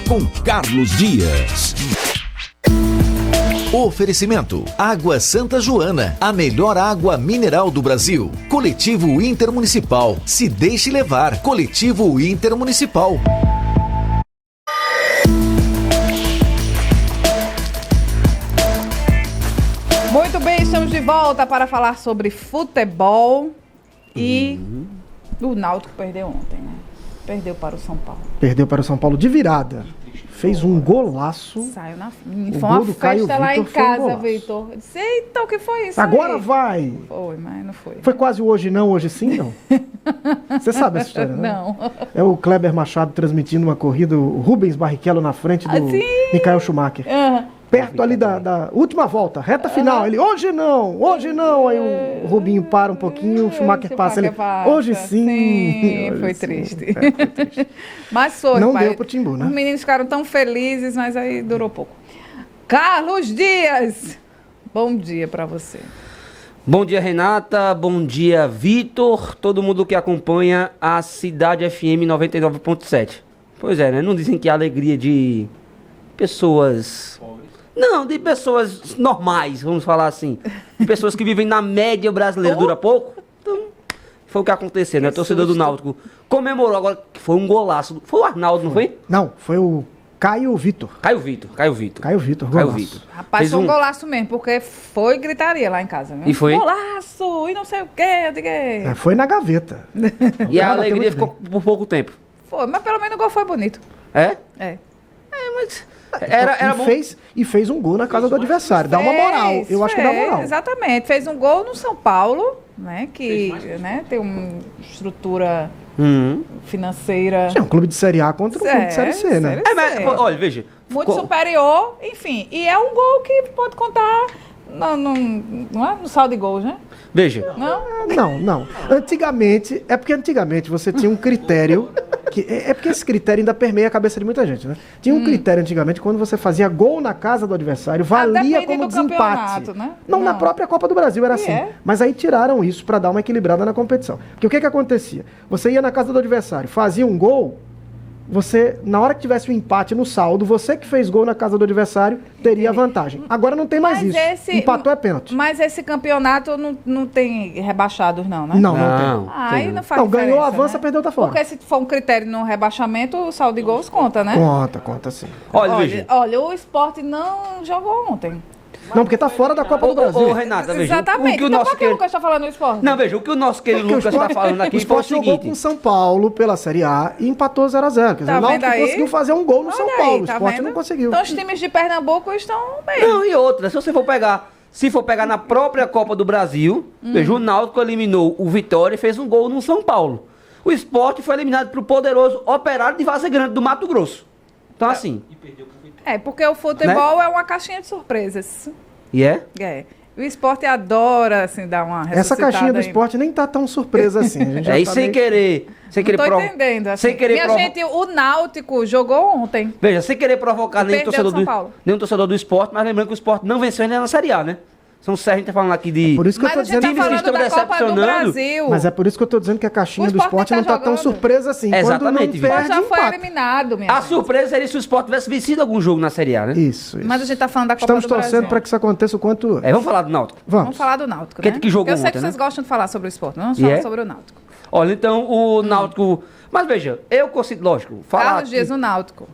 com Carlos Dias. Oferecimento: Água Santa Joana, a melhor água mineral do Brasil. Coletivo Intermunicipal, se deixe levar. Coletivo Intermunicipal. Muito bem, estamos de volta para falar sobre futebol e o Náutico perdeu ontem, né? Perdeu para o São Paulo. Perdeu para o São Paulo de virada. Fez um golaço. Saiu na O foi uma gol do Caio festa lá em Vitor foi um casa, golaço. Vitor. Eu disse, eita, o que foi isso Agora aí? vai! Foi, mas não foi. Foi quase o hoje não, hoje sim, não? Você sabe essa história, né? Não. É o Kleber Machado transmitindo uma corrida, o Rubens Barrichello na frente do Michael Schumacher. Perto ali da última volta, reta final. Ele, hoje não. Aí o Rubinho para um pouquinho, o Schumacher passa. Ele, hoje sim. Hoje Foi sim. triste. Foi triste. Mas foi, Não pai. deu pro Timbu, né? Os meninos ficaram tão felizes, mas aí durou pouco. Carlos Dias, bom dia para você. Bom dia, Renata. Bom dia, Vitor. Todo mundo que acompanha a Cidade FM 99.7. Pois é, né? Não dizem que a alegria de pessoas... Não, de pessoas normais, vamos falar assim. De pessoas que vivem na média brasileira dura pouco. Então, foi o que aconteceu, né? O torcedor do Náutico comemorou agora que foi um golaço. Foi o Arnaldo, não foi? Não, foi o Caio Vitor. Caio Vitor. Golaço. Rapaz, foi um golaço mesmo, porque foi gritaria lá em casa, viu? E foi? Golaço, e não sei o quê, eu digo... É, foi na gaveta. E a Bateu alegria muito ficou por pouco tempo. Foi, mas pelo menos o gol foi bonito. É? É. Mas... Era bom. Fez um gol na casa do adversário. Dá uma moral. Eu acho que dá moral. Exatamente. Fez um gol no São Paulo, né? Que né, tem uma estrutura financeira. É um clube de Série A contra um clube de Série C, né? Mas, olha, veja. Muito superior, enfim. E é um gol que pode contar no saldo de gols, né? Veja. Não? Não. Antigamente você tinha um critério. Porque esse critério ainda permeia a cabeça de muita gente, né? Tinha um critério antigamente, quando você fazia gol na casa do adversário, valia como desempate. Né? Não, na própria Copa do Brasil era assim. Mas aí tiraram isso para dar uma equilibrada na competição. Porque o que acontecia? Você ia na casa do adversário, fazia um gol, você, na hora que tivesse um empate no saldo, você que fez gol na casa do adversário, teria vantagem. Agora não tem mais isso. Empatou é pênalti. Mas esse campeonato não tem rebaixados, não, né? Não tem. Aí não faz Não, ganhou, avança, né? perdeu, tá fora. Porque se for um critério no rebaixamento, o saldo de gols conta, né? Conta sim. Olha, o Sport não jogou ontem. Não, porque tá fora da Copa do Brasil. Ô, Renata, veja. Exatamente. O que o Então nosso por que o Lucas está falando do Sport? Não, veja, o que o nosso querido Lucas está falando aqui O foi o Sport jogou com seguinte. o São Paulo pela Série A e empatou 0x0. Quer dizer, Tá o Náutico vendo aí? conseguiu fazer um gol no Olha São aí, Paulo. tá O Sport vendo? não conseguiu. Então os times de Pernambuco estão bem. Não, e outra, se você for pegar, na própria Copa do Brasil, veja, o Náutico eliminou o Vitória e fez um gol no São Paulo. O Sport foi eliminado pro poderoso Operário de Várzea Grande, do Mato Grosso. Então, assim... Porque o futebol é uma caixinha de surpresas. E é? O Sport adora, assim, dar uma Essa ressuscitada caixinha do aí. Esporte nem tá tão surpresa assim. A gente já E tá sem meio- querer Tô entendendo. Assim. Sem querer Minha gente, o Náutico jogou ontem. Veja, sem querer provocar nenhum Perdeu torcedor, do São Paulo. nenhum torcedor do Sport, mas lembrando que o Sport não venceu ainda na Série A, né? São Sérgio, a gente tá falando aqui de... Por isso que eu Mas tô a gente dizendo tá times que falando estão da Copa do decepcionando. Brasil. Mas é por isso que eu tô dizendo que a caixinha O do Sport Esporte nem não tá tá tão jogando. surpresa assim. Exatamente, Quando não Vitor. Mas perde, já foi empata. eliminado, minha A gente. surpresa seria se o Sport tivesse vencido algum jogo na Série A, né? Isso. Mas a gente tá falando da Copa Estamos do Brasil. torcendo para que isso aconteça o quanto antes. Vamos falar do Náutico. Vamos falar do Náutico, Que- né? que jogou Eu sei ontem, que vocês né? gostam de falar sobre o Sport. Vamos E falar é? sobre o Náutico. Olha, então, o Náutico... Mas veja, eu consigo, lógico, falar... Carlos Dias no Náutico.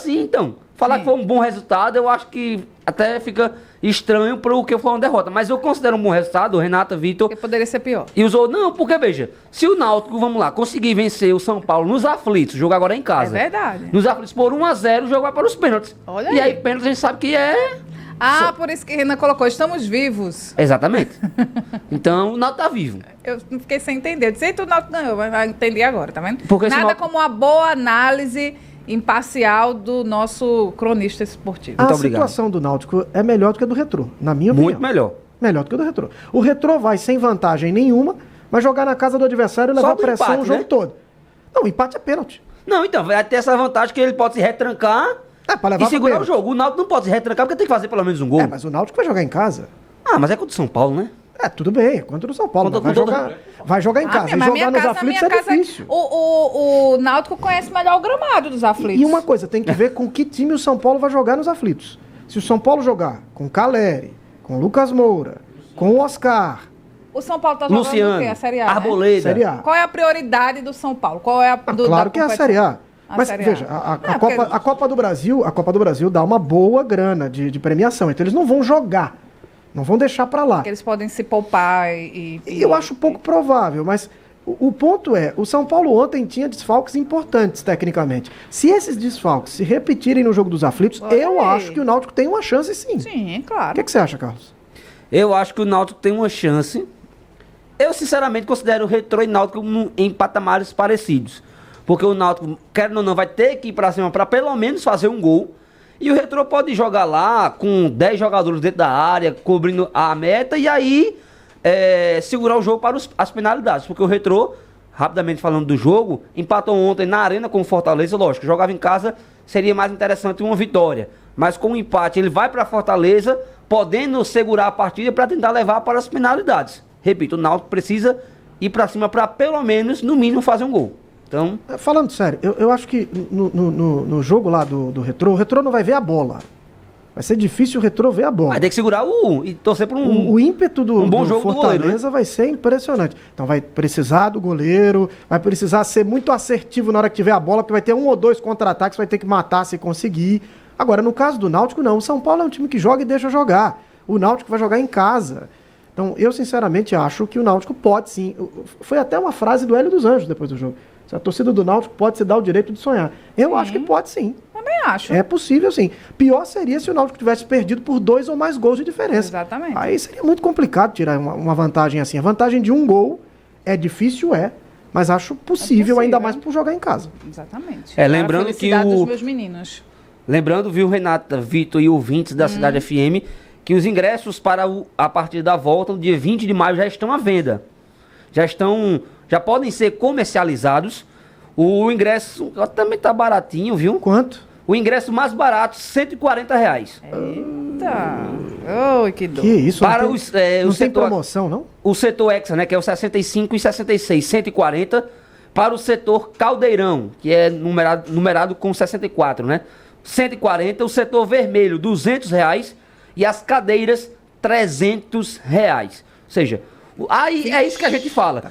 Então, falar que foi um bom resultado, eu acho que até fica estranho pro que foi uma derrota. Mas eu considero um bom resultado, Renata, Vitor... Porque poderia ser pior. E os outros... Não, porque, veja, se o Náutico, vamos lá, conseguir vencer o São Paulo nos aflitos, jogo agora em casa... É verdade. Nos aflitos por 1-0, o jogo vai para os pênaltis. Olha e aí. aí, pênaltis a gente sabe que é... Por isso que Renan colocou, estamos vivos. Exatamente. Então, o Náutico tá vivo. Eu não fiquei sem entender. Eu disse, eita, o Náutico ganhou, mas entendi agora, tá vendo? Porque esse Nada Náutico- como uma boa análise imparcial do nosso cronista esportivo. A Muito obrigado. situação do Náutico é melhor do que a do Retrô, na minha opinião. Muito melhor. Melhor do que a do Retrô. O Retrô vai sem vantagem nenhuma, vai jogar na casa do adversário e levar Só do pressão empate, o jogo né? todo. Não, o empate é pênalti. Não, então, vai ter essa vantagem que ele pode se retrancar Pra levar e segurar pra o jogo. O Náutico não pode se retrancar porque tem que fazer pelo menos um gol. Mas o Náutico vai jogar em casa. Ah, mas é contra o São Paulo, né? Tudo bem, contra o São Paulo. Vai jogar em casa. E jogar nos aflitos é difícil. O Náutico conhece melhor o gramado dos aflitos. E uma coisa, tem que ver com que time o São Paulo vai jogar nos aflitos. Se o São Paulo jogar com Caleri, com Lucas Moura, com o Oscar... O São Paulo tá jogando Luciano, o quê? A Série A, Arboleda. né? Série A. Qual é a prioridade do São Paulo? Qual é claro que é a Série A. Mas veja, a Copa do Brasil dá uma boa grana de premiação. Então eles não vão jogar. Não vão deixar para lá. Porque eles podem se poupar Eu acho pouco provável, mas o ponto é, o São Paulo ontem tinha desfalques importantes tecnicamente. Se esses desfalques se repetirem no jogo dos aflitos, eu acho que o Náutico tem uma chance sim. Sim, claro. O que você acha, Carlos? Eu acho que o Náutico tem uma chance. Eu, sinceramente, considero o Retrô e o Náutico em patamares parecidos. Porque o Náutico, querendo ou não, vai ter que ir pra cima para pelo menos fazer um gol. E o Retrô pode jogar lá com 10 jogadores dentro da área, cobrindo a meta, e aí segurar o jogo para as penalidades. Porque o Retrô, rapidamente falando do jogo, empatou ontem na Arena com o Fortaleza. Lógico, jogava em casa, seria mais interessante uma vitória. Mas com o empate, ele vai para Fortaleza, podendo segurar a partida para tentar levar para as penalidades. Repito, o Náutico precisa ir para cima para pelo menos, no mínimo, fazer um gol. Então... Falando sério, eu acho que no jogo lá do Retrô, o Retrô não vai ver a bola. Vai ser difícil o Retrô ver a bola. Vai ter que segurar e torcer por o ímpeto do jogo Fortaleza do goleiro, né? Vai ser impressionante. Então vai precisar do goleiro, vai precisar ser muito assertivo na hora que tiver a bola, porque vai ter um ou dois contra-ataques, vai ter que matar se conseguir. Agora, no caso do Náutico, não. O São Paulo é um time que joga e deixa jogar. O Náutico vai jogar em casa. Então, eu sinceramente acho que o Náutico pode sim. Foi até uma frase do Hélio dos Anjos depois do jogo. A torcida do Náutico pode se dar o direito de sonhar. Eu acho que pode sim. Também acho. É possível sim. Pior seria se o Náutico tivesse perdido por 2 ou mais gols de diferença. Exatamente. Aí seria muito complicado tirar uma vantagem assim. A vantagem de um gol é difícil, mas acho possível, ainda mais por jogar em casa. Exatamente. Lembrando que dos meus meninos. Lembrando, viu, Renata, Vitor e ouvintes da Cidade FM, que os ingressos para a partida da volta, no dia 20 de maio, já estão à venda. Já podem ser comercializados. O ingresso também tá baratinho, viu? Quanto? O ingresso mais barato, R$140. Eita! Oi, que dor. Que isso? Para não tem, não tem promoção, não? O setor Hexa, né, que é o 65 e 66, 140. Para o setor Caldeirão, que é numerado com 64, né? 140. O setor Vermelho, R$200. E as cadeiras, R$300. Ou seja... Aí é isso que a gente fala.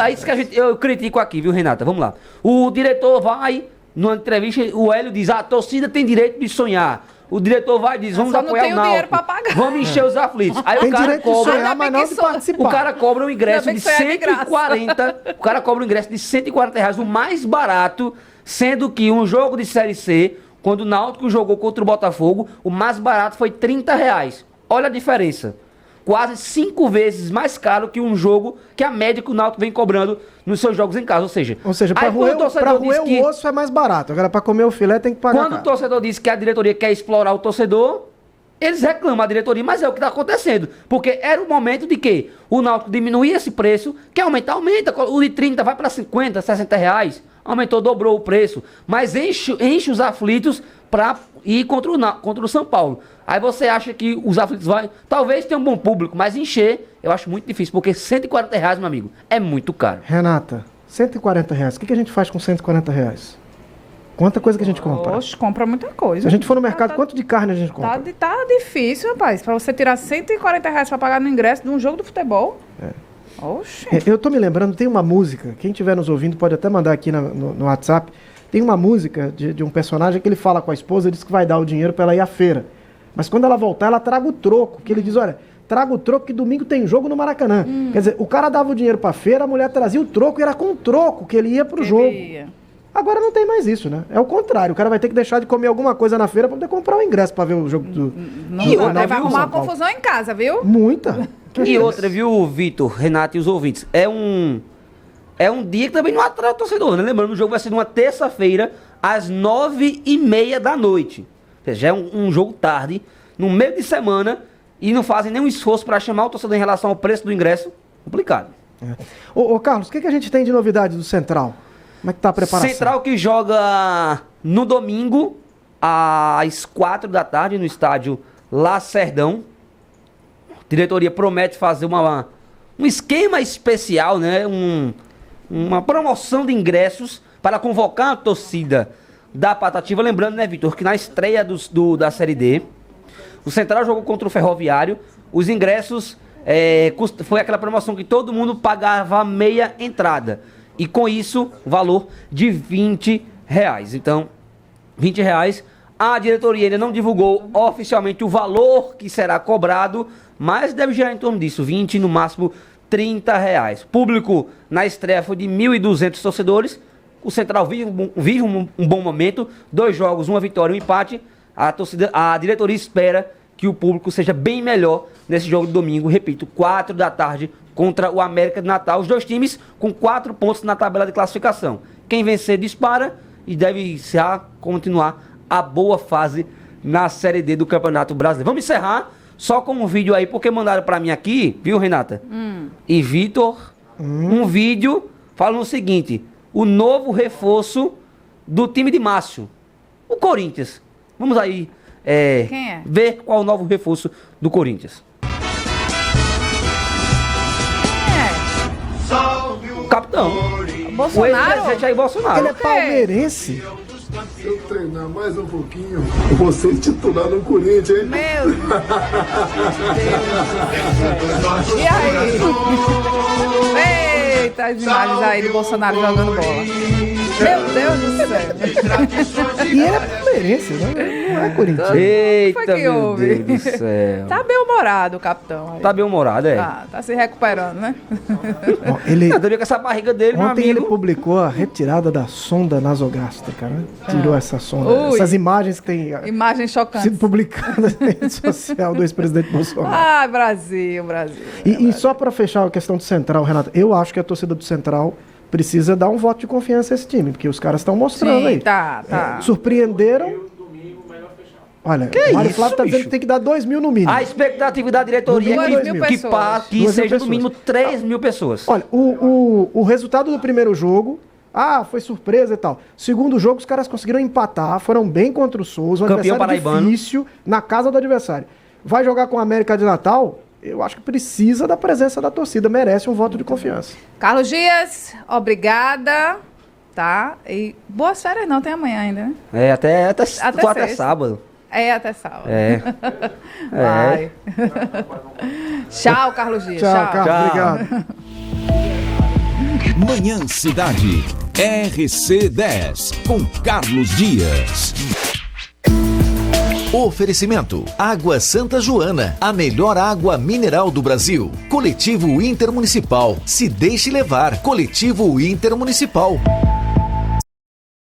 É isso que eu critico aqui, viu, Renata? Vamos lá. O diretor vai, numa entrevista, o Hélio diz: a torcida tem direito de sonhar. O diretor vai e diz: vamos apoiar o Náutico. Vamos encher os aflitos. Aí tem o cara cobra. Sonhar, mas não de participar. O cara cobra um ingresso de 140. O cara cobra um ingresso de R$140, o mais barato, sendo que um jogo de Série C, quando o Náutico jogou contra o Botafogo, o mais barato foi R$30. Olha a diferença. Quase 5 vezes mais caro que um jogo que a média que o Náutico vem cobrando nos seus jogos em casa. Ou seja, para roer o osso é mais barato. Agora, para comer o filé tem que pagar. Quando o torcedor diz que a diretoria quer explorar o torcedor, eles reclamam a diretoria, mas é o que está acontecendo. Porque era o momento de que o Náutico diminuía esse preço, quer aumentar, aumenta. O de 30 vai para 50, R$60. Aumentou, dobrou o preço. Mas enche os aflitos para ir contra o São Paulo. Aí você acha que os aflitos vão... Talvez tenha um bom público, mas encher eu acho muito difícil, porque R$140, meu amigo, é muito caro. Renata, R$140, o que a gente faz com R$140? Quanta coisa que a gente compra? Oxe, compra muita coisa. Se a gente for no mercado, quanto de carne a gente compra? Tá difícil, rapaz, pra você tirar R$140 pra pagar no ingresso de um jogo de futebol. Oxe. Eu tô me lembrando, tem uma música, quem estiver nos ouvindo pode até mandar aqui no WhatsApp, tem uma música de um personagem que ele fala com a esposa, diz que vai dar o dinheiro pra ela ir à feira. Mas quando ela voltar, ela traga o troco. Que ele diz, olha, traga o troco que domingo tem jogo no Maracanã. Quer dizer, o cara dava o dinheiro pra feira, a mulher trazia o troco e era com o troco que ele ia pro jogo. Agora não tem mais isso, né? É o contrário. O cara vai ter que deixar de comer alguma coisa na feira pra poder comprar o ingresso pra ver o jogo do... Vai arrumar uma confusão em casa, viu? Muita. E outra, viu, Vitor, Renato e os ouvintes? É um dia que também não atrai o torcedor, né? Lembrando, o jogo vai ser numa terça-feira, às 9h30 da noite. Já é um jogo tarde, no meio de semana, e não fazem nenhum esforço para chamar o torcedor em relação ao preço do ingresso. Complicado. Ô Carlos, o que a gente tem de novidade do Central? Como é que tá a preparação? Central que joga no domingo, às 4 da tarde, no estádio Lacerdão. diretoria promete fazer um esquema especial, né? Uma promoção de ingressos para convocar a torcida da Patativa. Lembrando, né, Vitor, que na estreia da Série D, o Central jogou contra o Ferroviário. Os ingressos foi aquela promoção que todo mundo pagava meia entrada. E com isso, valor de R$20. Então, R$20. A diretoria ainda não divulgou oficialmente o valor que será cobrado, mas deve girar em torno disso, 20, no máximo R$30. Público na estreia foi de 1.200 torcedores. O Central vive um bom momento, 2 jogos, 1 vitória e 1 empate. A diretoria espera que o público seja bem melhor nesse jogo de domingo, repito, 4 da tarde contra o América de Natal. Os 2 times com 4 pontos na tabela de classificação. Quem vencer dispara e deve continuar a boa fase na Série D do Campeonato Brasileiro. Vamos encerrar só com um vídeo aí, porque mandaram pra mim aqui, viu, Renata? E Vitor, um vídeo falando o seguinte: o novo reforço do time de Márcio, o Corinthians. Vamos aí ver qual é o novo reforço do Corinthians. O capitão. Bolsonaro? O ex-presidente Jair Bolsonaro. Ele é palmeirense. Se eu treinar mais um pouquinho, vou ser titular no Corinthians, hein? Meu Deus. E aí? Eita, as imagens aí de Bolsonaro jogando bola. Meu Deus do céu. E ele é palmeirense, não é corintiano. Eita, Foi que meu houve? Deus do céu. Tá bem humorado o capitão aí. Tá bem humorado, Tá se recuperando, né? Bom, ele, Eu tô vendo com essa barriga dele, meu ontem ele amigo. publicou a retirada da sonda nasogástrica, né? Tirou essa sonda. Ui. Essas imagens que têm Imagem chocante. sido publicadas na rede social do ex-presidente Bolsonaro. Ai, Brasil. E só para fechar a questão do Central, Renato, eu acho que a torcida do Central precisa dar um voto de confiança a esse time, porque os caras estão mostrando Sim, aí. tá. Surpreenderam. Olha, o Mário Flávio tá dizendo que tem que dar 2.000 no mínimo. A expectativa da diretoria No é mínimo que, 2.000 que pessoas. que 2.000 seja no pessoas. mínimo 3.000 pessoas. Olha, o resultado do primeiro jogo, foi surpresa e tal. Segundo jogo, os caras conseguiram empatar, foram bem contra o Souza, um Campeão adversário paraibano. difícil, na casa do adversário. Vai jogar com a América de Natal? Eu acho que precisa da presença da torcida, merece um voto de confiança. Carlos Dias, obrigada. Tá? E boas férias não, tem amanhã ainda, né? Até sexta. sábado. Até sábado. Vai. Tchau, Carlos Dias. Tchau, Carlos, Tchau. obrigado. Manhã Cidade. RC10 com Carlos Dias. Oferecimento: Água Santa Joana, a melhor água mineral do Brasil. Coletivo Intermunicipal, se deixe levar. Coletivo Intermunicipal.